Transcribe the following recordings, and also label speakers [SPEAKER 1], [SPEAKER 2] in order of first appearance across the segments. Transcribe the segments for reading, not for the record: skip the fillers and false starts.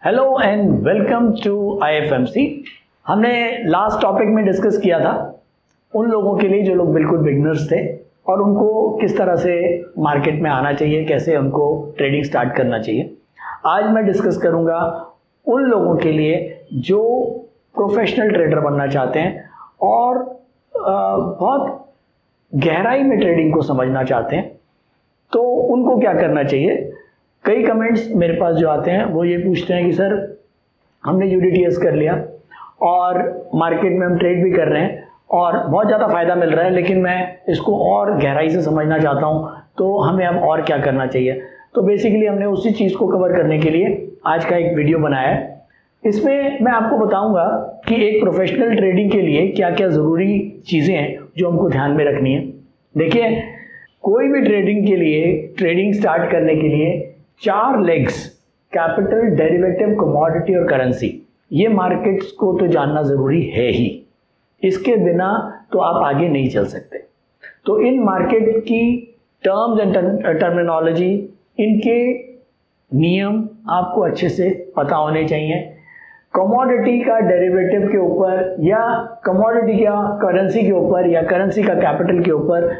[SPEAKER 1] Hello and welcome to IFMC। हमने last topic में discuss किया था उन लोगों के लिए जो लोग बिल्कुल बिगनर्स थे और उनको किस तरह से मार्केट में आना चाहिए, कैसे उनको ट्रेडिंग स्टार्ट करना चाहिए। आज मैं डिस्कस करूंगा उन लोगों के लिए जो प्रोफेशनल ट्रेडर बनना चाहते हैं और बहुत गहराई में ट्रेडिंग को समझना चाहते हैं, तो उनको क्या करना चाहिए। कई कमेंट्स मेरे पास जो आते हैं वो ये पूछते हैं कि सर हमने UDTS कर लिया और मार्केट में हम ट्रेड भी कर रहे हैं और बहुत ज़्यादा फ़ायदा मिल रहा है, लेकिन मैं इसको और गहराई से समझना चाहता हूँ, तो हमें अब और क्या करना चाहिए। तो बेसिकली हमने उसी चीज़ को कवर करने के लिए आज का एक वीडियो बनाया है। इसमें मैं आपको बताऊंगा कि एक प्रोफेशनल ट्रेडिंग के लिए क्या क्या ज़रूरी चीज़ें हैं जो हमको ध्यान में रखनी है। देखिए, कोई भी ट्रेडिंग के लिए, ट्रेडिंग स्टार्ट करने के लिए 4 लेग्स, कैपिटल, डेरिवेटिव, कमोडिटी और करेंसी, ये मार्केट्स को तो जानना ज़रूरी है ही। इसके बिना तो आप आगे नहीं चल सकते। तो इन मार्केट की टर्म्स एंड टर्मिनोलॉजी, इनके नियम आपको अच्छे से पता होने चाहिए। कमोडिटी का डेरिवेटिव के ऊपर या कमोडिटी का करेंसी के ऊपर या करेंसी का कैपिटल के ऊपर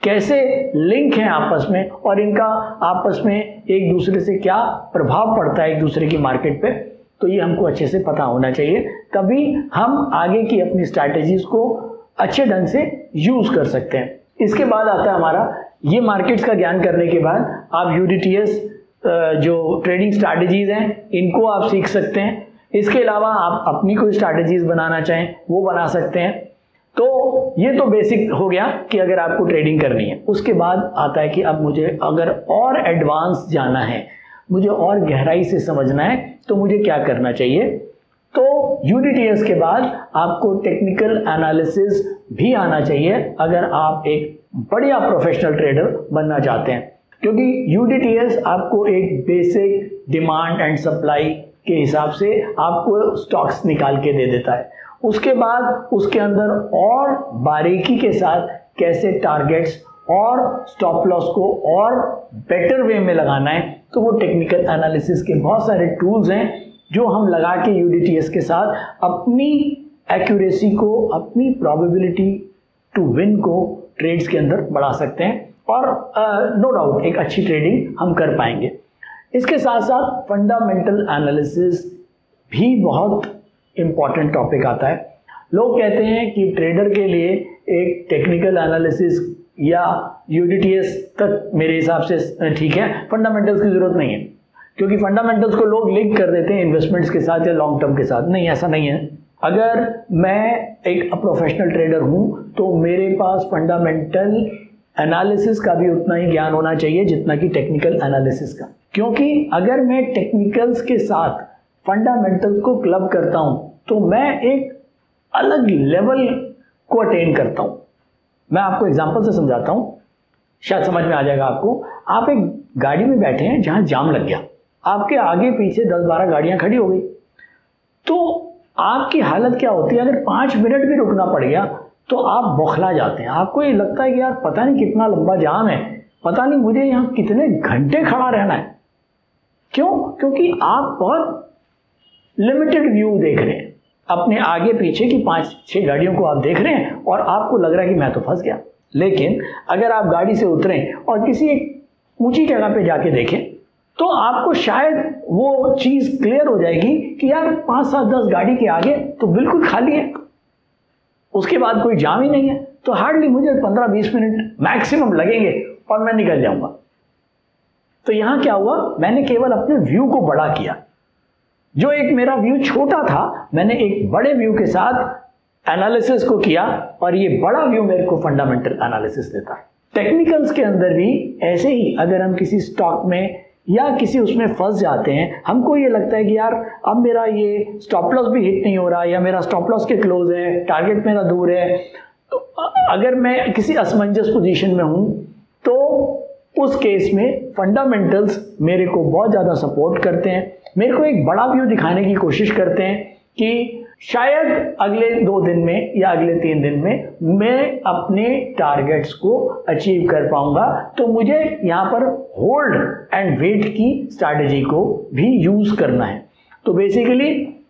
[SPEAKER 1] कैसे लिंक है आपस में और इनका आपस में एक दूसरे से क्या प्रभाव पड़ता है एक दूसरे की मार्केट पे, तो ये हमको अच्छे से पता होना चाहिए। तभी हम आगे की अपनी स्ट्रैटेजीज को अच्छे ढंग से यूज कर सकते हैं। इसके बाद आता है हमारा ये मार्केट्स का ज्ञान करने के बाद आप UDTS जो ट्रेडिंग स्ट्रैटेजीज हैं इनको आप सीख सकते हैं। इसके अलावा आप अपनी कोई स्ट्रैटेजीज बनाना चाहें वो बना सकते हैं। तो ये तो बेसिक हो गया कि अगर आपको ट्रेडिंग करनी है। उसके बाद आता है कि अब मुझे अगर और एडवांस जाना है, मुझे और गहराई से समझना है, तो मुझे क्या करना चाहिए। तो UDTS के बाद आपको टेक्निकल एनालिसिस भी आना चाहिए अगर आप एक बढ़िया प्रोफेशनल ट्रेडर बनना चाहते हैं, क्योंकि UDTS आपको एक बेसिक डिमांड एंड सप्लाई के हिसाब से आपको स्टॉक्स निकाल के दे देता है। उसके बाद उसके अंदर और बारीकी के साथ कैसे टारगेट्स और स्टॉप लॉस को और बेटर वे में लगाना है, तो वो टेक्निकल एनालिसिस के बहुत सारे टूल्स हैं जो हम लगा के UDTS के साथ अपनी एक्यूरेसी को, अपनी प्रोबेबिलिटी टू विन को ट्रेड्स के अंदर बढ़ा सकते हैं और नो डाउट एक अच्छी ट्रेडिंग हम कर पाएंगे। इसके साथ साथ फंडामेंटल एनालिसिस भी बहुत इम्पॉर्टेंट टॉपिक आता है। लोग कहते हैं कि ट्रेडर के लिए एक टेक्निकल एनालिसिस या UDTS तक मेरे हिसाब से ठीक है, फंडामेंटल्स की ज़रूरत नहीं है, क्योंकि फंडामेंटल्स को लोग लिंक कर देते हैं इन्वेस्टमेंट्स के साथ या लॉन्ग टर्म के साथ। नहीं, ऐसा नहीं है। अगर मैं एक प्रोफेशनल ट्रेडर हूँ तो मेरे पास फंडामेंटल एनालिसिस का भी उतना ही ज्ञान होना चाहिए जितना कि टेक्निकल एनालिसिस का, क्योंकि अगर मैं टेक्निकल्स के साथ फंडामेंटल्स को क्लब करता हूं तो मैं एक अलग लेवल को अटेन करता हूं। मैं आपको एग्जांपल से समझाता हूं, शायद समझ में आ जाएगा आपको। आप एक गाड़ी में बैठे हैं जहां जाम लग गया, आपके आगे पीछे 10-12 गाड़ियां खड़ी हो गई, तो आपकी हालत क्या होती है। अगर 5 मिनट भी रुकना पड़ गया तो आप बौखला जाते हैं। आपको ये लगता है कि यार पता नहीं कितना लंबा जाम है, पता नहीं मुझे यहां कितने घंटे खड़ा रहना है। क्यों? क्योंकि आप बहुत लिमिटेड व्यू देख रहे हैं, अपने आगे पीछे की 5-6 गाड़ियों को आप देख रहे हैं और आपको लग रहा है कि मैं तो फंस गया। लेकिन अगर आप गाड़ी से उतरें और किसी एक ऊंची जगह पे जाके देखें तो आपको शायद वो चीज क्लियर हो जाएगी कि यार 5-7-10 गाड़ी के आगे तो बिल्कुल खाली है, उसके बाद कोई जाम ही नहीं है, तो हार्डली मुझे 15-20 मिनट मैक्सिमम लगेंगे और मैं निकल जाऊंगा। तो यहां क्या हुआ, मैंने केवल अपने व्यू को बड़ा किया। जो एक मेरा व्यू छोटा था, मैंने एक बड़े व्यू के साथ एनालिसिस को किया और ये बड़ा व्यू मेरे को फंडामेंटल एनालिसिस देता है। टेक्निकल्स के अंदर भी ऐसे ही, अगर हम किसी स्टॉक में या किसी उसमें फंस जाते हैं, हमको ये लगता है कि यार अब मेरा ये स्टॉप लॉस भी हिट नहीं हो रहा या मेरा स्टॉप लॉस के क्लोज है, टारगेट मेरा दूर है, तो अगर मैं किसी असमंजस पोजीशन में हूं तो उस केस में फंडामेंटल्स मेरे को बहुत ज़्यादा सपोर्ट करते हैं, मेरे को एक बड़ा व्यू दिखाने की कोशिश करते हैं कि शायद अगले 2 दिन में या अगले 3 दिन में मैं अपने टारगेट्स को अचीव कर पाऊंगा। तो मुझे यहाँ पर होल्ड एंड वेट की स्ट्रैटेजी को भी यूज करना है। तो बेसिकली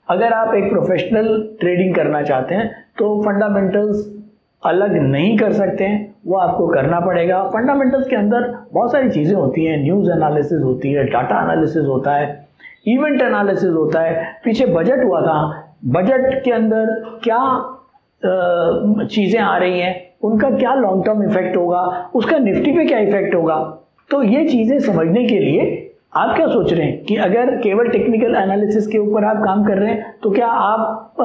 [SPEAKER 1] अगर आप एक प्रोफेशनल ट्रेडिंग करना चाहते हैं तो फंडामेंटल्स अलग नहीं कर सकते हैं, वो आपको करना पड़ेगा। फंडामेंटल्स के अंदर बहुत सारी चीज़ें होती हैं, न्यूज़ एनालिसिस होती है, डाटा एनालिसिस होता है, इवेंट एनालिसिस होता है। पीछे बजट हुआ था, बजट के अंदर क्या चीज़ें आ रही हैं, उनका क्या लॉन्ग टर्म इफेक्ट होगा, उसका निफ्टी पे क्या इफेक्ट होगा। तो ये चीज़ें समझने के लिए आप क्या सोच रहे हैं कि अगर केवल टेक्निकल एनालिसिस के ऊपर आप काम कर रहे हैं तो क्या आप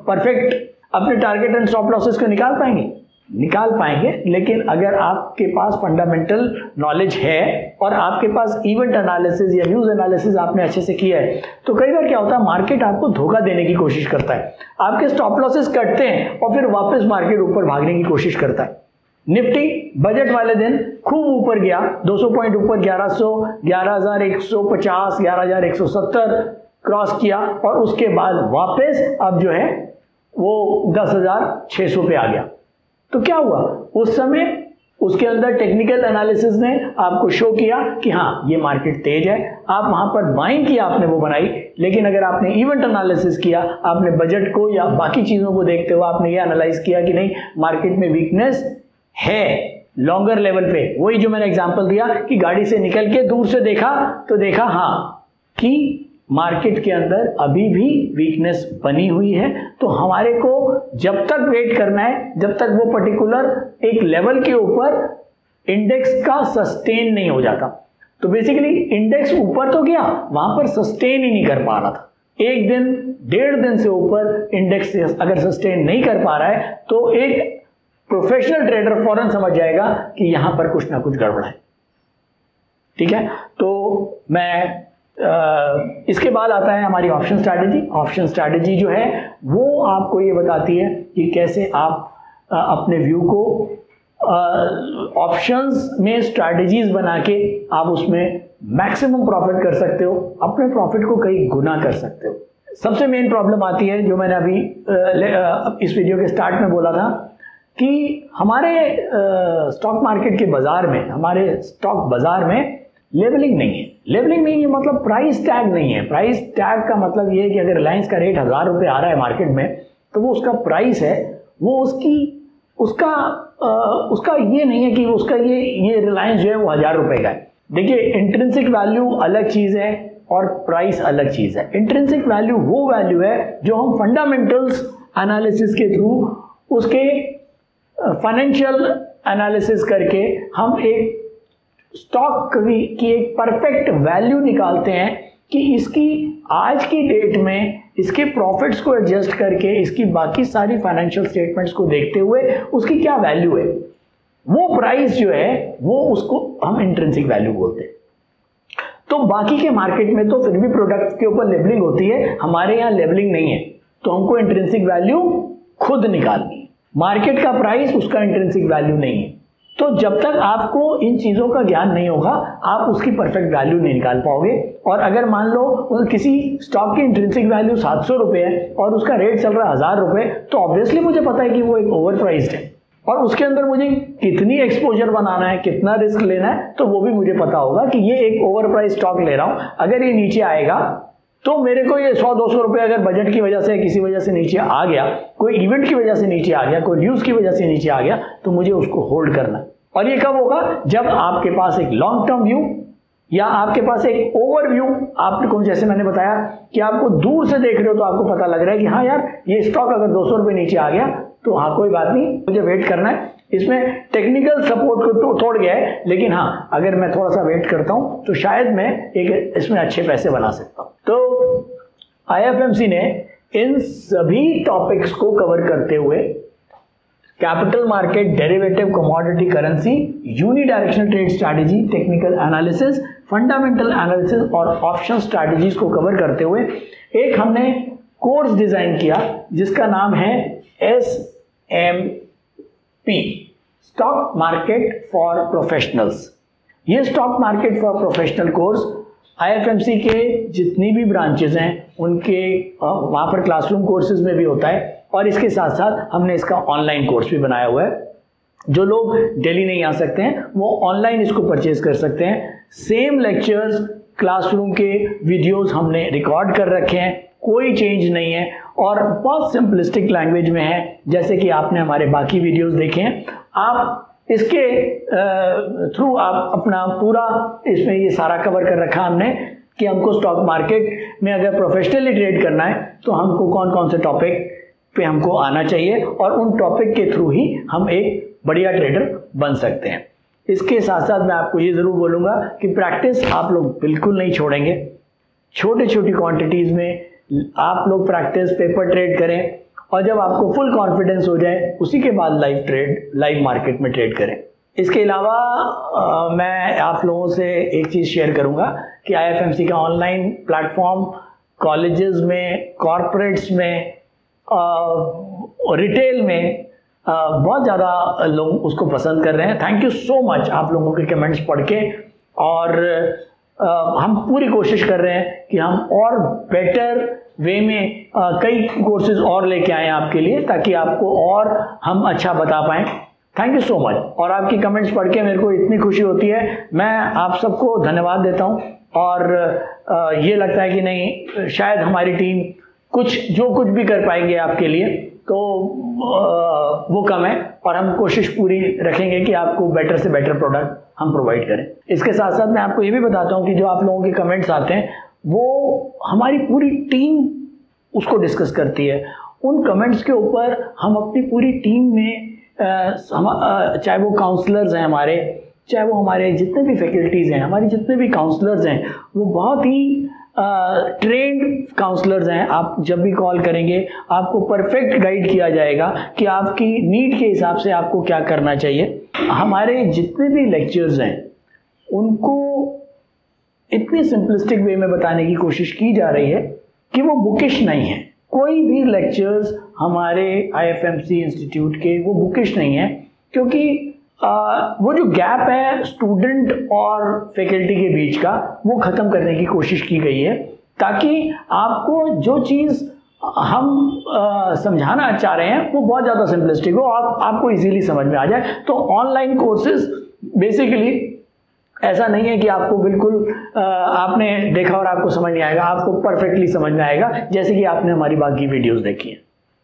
[SPEAKER 1] परफेक्ट अपने टारगेट एंड स्टॉप लॉसेस को निकाल पाएंगे? निकाल पाएंगे, लेकिन अगर आपके पास फंडामेंटल नॉलेज है और आपके पास इवेंट एनालिसिस या न्यूज़ एनालिसिस आपने अच्छे से किया है, तो कई बार क्या होता है, मार्केट आपको धोखा देने की कोशिश करता है, आपके स्टॉप लॉसेस कटते हैं और फिर वापस मार्केट ऊपर भागने की कोशिश करता है। निफ्टी बजट वाले दिन खूब ऊपर गया, 200 पॉइंट ऊपर, 1100, 11,150, 11,170 क्रॉस किया और उसके बाद वापस अब जो है वो 10,600 पे आ गया। तो क्या हुआ, उस समय उसके अंदर टेक्निकल एनालिसिस ने आपको शो किया कि हाँ ये मार्केट तेज है, आप वहां पर बाइंग किया, आपने वो बनाई। लेकिन अगर आपने इवेंट एनालिसिस किया, आपने बजट को या बाकी चीजों को देखते हुए आपने ये एनालाइज किया कि नहीं मार्केट में वीकनेस है लॉन्गर लेवल पे, वही जो मैंने एग्जांपल दिया कि गाड़ी से निकल के दूर से देखा तो देखा हाँ कि मार्केट के अंदर अभी भी वीकनेस बनी हुई है, तो हमारे को जब तक वेट करना है जब तक वो पर्टिकुलर एक लेवल के ऊपर इंडेक्स का सस्टेन नहीं हो जाता। तो बेसिकली इंडेक्स ऊपर तो गया, वहां पर सस्टेन ही नहीं कर पा रहा था। एक दिन 1.5 दिन से ऊपर इंडेक्स अगर सस्टेन नहीं कर पा रहा है तो एक प्रोफेशनल ट्रेडर फौरन समझ जाएगा कि यहां पर कुछ ना कुछ गड़बड़ है। ठीक है, तो मैं इसके बाद आता है हमारी ऑप्शन स्ट्रैटेजी। ऑप्शन स्ट्रैटेजी जो है वो आपको ये बताती है कि कैसे आप अपने व्यू को ऑप्शंस में स्ट्रैटेजीज बना के आप उसमें मैक्सिमम प्रॉफिट कर सकते हो, अपने प्रॉफिट को कई गुना कर सकते हो। सबसे मेन प्रॉब्लम आती है जो मैंने अभी इस वीडियो के स्टार्ट में बोला था कि हमारे स्टॉक मार्केट के बाजार में, हमारे स्टॉक बाजार में लेवलिंग नहीं है। लेवलिंग नहीं है मतलब प्राइस टैग नहीं है। प्राइस टैग का मतलब ये है कि अगर रिलायंस का रेट 1000 रुपये आ रहा है मार्केट में तो वो उसका प्राइस है, वो उसका ये नहीं है कि उसका ये रिलायंस जो है वो 1000 रुपये का है। देखिए इंट्रिंसिक वैल्यू अलग चीज़ है और प्राइस अलग चीज़ है। इंट्रिंसिक वैल्यू वो वैल्यू है जो हम फंडामेंटल्स एनालिसिस के थ्रू उसके फाइनेंशियल एनालिसिस करके हम एक स्टॉक की एक परफेक्ट वैल्यू निकालते हैं कि इसकी आज की डेट में इसके प्रॉफिट्स को एडजस्ट करके इसकी बाकी सारी फाइनेंशियल स्टेटमेंट्स को देखते हुए उसकी क्या वैल्यू है। वो प्राइस जो है वो उसको हम इंट्रिंसिक वैल्यू बोलते हैं। तो बाकी के मार्केट में तो फिर भी प्रोडक्ट के ऊपर लेबलिंग होती है, हमारे यहाँ लेबलिंग नहीं है, तो हमको इंट्रिंसिक वैल्यू खुद निकालनी है। मार्केट का प्राइस उसका इंट्रिंसिक वैल्यू नहीं है। तो जब तक आपको इन चीज़ों का ज्ञान नहीं होगा आप उसकी परफेक्ट वैल्यू नहीं निकाल पाओगे। और अगर मान लो किसी स्टॉक की इंट्रिंसिक वैल्यू 700 रुपये है और उसका रेट चल रहा है 1000 रुपये, तो ऑब्वियसली मुझे पता है कि वो एक ओवर प्राइस्ड है और उसके अंदर मुझे कितनी एक्सपोजर बनाना है, कितना रिस्क लेना है, तो वो भी मुझे पता होगा कि ये एक ओवर प्राइस स्टॉक ले रहा हूँ। अगर ये नीचे आएगा तो मेरे को ये 100-200 रुपये अगर बजट की वजह से किसी वजह से नीचे आ गया, कोई इवेंट की वजह से नीचे आ गया, कोई न्यूज़ की वजह से नीचे आ गया, तो मुझे उसको होल्ड करना है। और ये कब होगा? जब आपके पास एक लॉन्ग टर्म व्यू या आपके पास एक ओवरव्यू, आपको जैसे मैंने बताया कि आपको दूर से देख रहे हो तो आपको पता लग रहा है कि हाँ यार ये स्टॉक अगर 200 रुपये नीचे आ गया तो हाँ कोई बात नहीं, मुझे वेट करना है। इसमें टेक्निकल सपोर्ट को तोड़ गया है, लेकिन हाँ अगर मैं थोड़ा सा वेट करता हूँ तो शायद मैं एक इसमें अच्छे पैसे बना सकता हूँ। तो IFMC ने इन सभी टॉपिक्स को कवर करते हुए capital market, derivative, commodity, currency, unidirectional trade strategy, technical analysis, fundamental analysis और ऑप्शन स्ट्रैटेजीज को कवर करते हुए एक हमने कोर्स डिजाइन किया जिसका नाम है SMP, stock market for professionals. ये stock market for professional course IFMC के जितनी भी ब्रांचेज हैं उनके वहाँ पर क्लासरूम कोर्सेज में भी होता है और इसके साथ साथ हमने इसका ऑनलाइन कोर्स भी बनाया हुआ है। जो लोग दिल्ली नहीं आ सकते हैं वो ऑनलाइन इसको परचेज कर सकते हैं। सेम लेक्चर्स क्लासरूम के वीडियोस हमने रिकॉर्ड कर रखे हैं, कोई चेंज नहीं है और बहुत सिंपलिस्टिक लैंग्वेज में है, जैसे कि आपने हमारे बाकी वीडियोस देखे हैं। आप इसके थ्रू आप अपना पूरा इसमें ये सारा कवर कर रखा हमने कि हमको स्टॉक मार्केट में अगर प्रोफेशनली ट्रेड करना है तो हमको कौन कौन से टॉपिक पे हमको आना चाहिए और उन टॉपिक के थ्रू ही हम एक बढ़िया ट्रेडर बन सकते हैं। इसके साथ साथ मैं आपको ये ज़रूर बोलूँगा कि प्रैक्टिस आप लोग बिल्कुल नहीं छोड़ेंगे। छोटी छोटी क्वांटिटीज़ में आप लोग प्रैक्टिस पेपर ट्रेड करें और जब आपको फुल कॉन्फिडेंस हो जाए उसी के बाद लाइव मार्केट में ट्रेड करें। इसके अलावा मैं आप लोगों से एक चीज़ शेयर करूँगा कि IFMC का ऑनलाइन प्लेटफॉर्म कॉलेजेस में, कॉरपोरेट्स में, रिटेल में बहुत ज़्यादा लोग उसको पसंद कर रहे हैं। थैंक यू सो मच आप लोगों के कमेंट्स पढ़ के, और हम पूरी कोशिश कर रहे हैं कि हम और बेटर वे में कई कोर्सेज और लेके आए आपके लिए ताकि आपको और हम अच्छा बता पाएँ। Thank you so much. और आपकी कमेंट्स पढ़ के मेरे को इतनी खुशी होती है, मैं आप सबको धन्यवाद देता हूँ। और ये लगता है कि नहीं, शायद हमारी टीम जो कुछ भी कर पाएंगे आपके लिए तो वो कम है, और हम कोशिश पूरी रखेंगे कि आपको बेटर से बेटर प्रोडक्ट हम प्रोवाइड करें। इसके साथ साथ मैं आपको ये भी बताता हूँ कि जो आप लोगों के कमेंट्स आते हैं वो हमारी पूरी टीम उसको डिस्कस करती है। उन कमेंट्स के ऊपर हम अपनी पूरी टीम में चाहे वो काउंसलर्स हैं हमारे, चाहे वो हमारे जितने भी फैकल्टीज़ हैं, हमारी जितने भी काउंसलर्स हैं, वो बहुत ही ट्रेंड काउंसलर्स हैं। आप जब भी कॉल करेंगे आपको परफेक्ट गाइड किया जाएगा कि आपकी नीड के हिसाब से आपको क्या करना चाहिए। हमारे जितने भी लेक्चर्स हैं उनको इतनी सिंपलिस्टिक वे में बताने की कोशिश की जा रही है कि वो बुकिश नहीं है। कोई भी लेक्चर्स हमारे IFMC इंस्टीट्यूट के वो बुकिश नहीं है, क्योंकि वो जो गैप है स्टूडेंट और फैकल्टी के बीच का वो ख़त्म करने की कोशिश की गई है, ताकि आपको जो चीज़ हम समझाना चाह रहे हैं वो बहुत ज़्यादा सिंपलिस्टिक हो और आपको इजीली समझ में आ जाए। तो ऑनलाइन कोर्सेज बेसिकली ऐसा नहीं है कि आपको बिल्कुल आपने देखा और आपको समझ नहीं आएगा, आपको परफेक्टली समझ में आएगा जैसे कि आपने हमारी बाकी वीडियोस देखी हैं।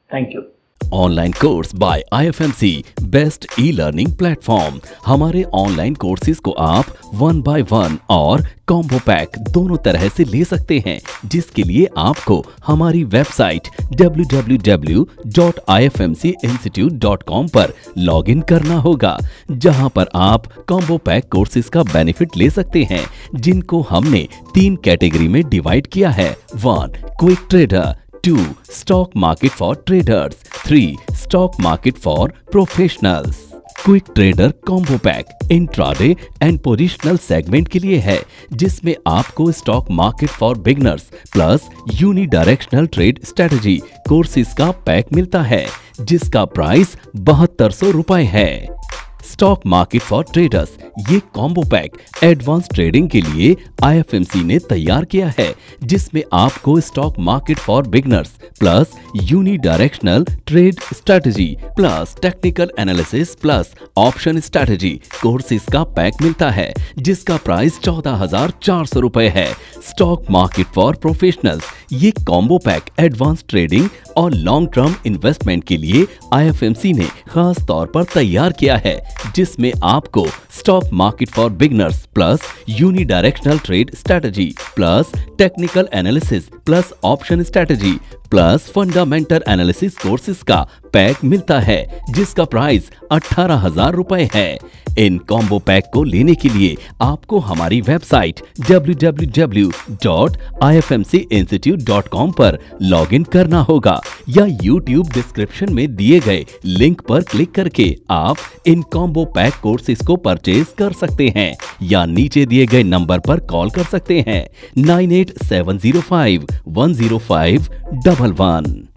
[SPEAKER 1] Thank you.
[SPEAKER 2] Online course by IFMC best e-learning platform. हमारे ऑनलाइन कोर्सेज को आप 1 by 1 और कॉम्बो पैक दोनों तरह से ले सकते हैं, जिसके लिए आपको हमारी वेबसाइट www.ifmcinstitute.com पर लॉगिन करना होगा, जहां पर आप कॉम्बो पैक कोर्सेज का बेनिफिट ले सकते हैं, जिनको हमने 3 कैटेगरी में डिवाइड किया है। 1 quick trader, 2 stock market for traders, 3 stock market for professionals. Quick trader combo pack intraday and positional segment के लिए है, जिसमें आपको stock market for beginners plus unidirectional trade strategy courses का पैक मिलता है, जिसका प्राइस 7200 रुपए है। स्टॉक मार्केट फॉर ट्रेडर्स ये कॉम्बो पैक एडवांस ट्रेडिंग के लिए IFMC ने तैयार किया है, जिसमें आपको stock market for beginners plus unidirectional trade strategy plus technical analysis plus option strategy courses का पैक मिलता है, जिसका प्राइस 14,400 रुपए है। स्टॉक मार्केट फॉर प्रोफेशनल्स ये कॉम्बो पैक एडवांस ट्रेडिंग और लॉन्ग टर्म इन्वेस्टमेंट के लिए IFMC ने खास तौर पर तैयार किया है, जिसमें आपको stock market for beginners plus unidirectional trade strategy plus technical analysis plus option strategy plus fundamental analysis courses का पैक मिलता है, जिसका प्राइस 18,000 रुपए है। इन कॉम्बो पैक को लेने के लिए आपको हमारी वेबसाइट www.ifmcinstitute.com पर लॉगिन करना होगा, या YouTube डिस्क्रिप्शन में दिए गए लिंक पर क्लिक करके आप इन कॉम्बो पैक कोर्सेज को परचेज कर सकते हैं, या नीचे दिए गए नंबर पर कॉल कर सकते हैं 9870510511।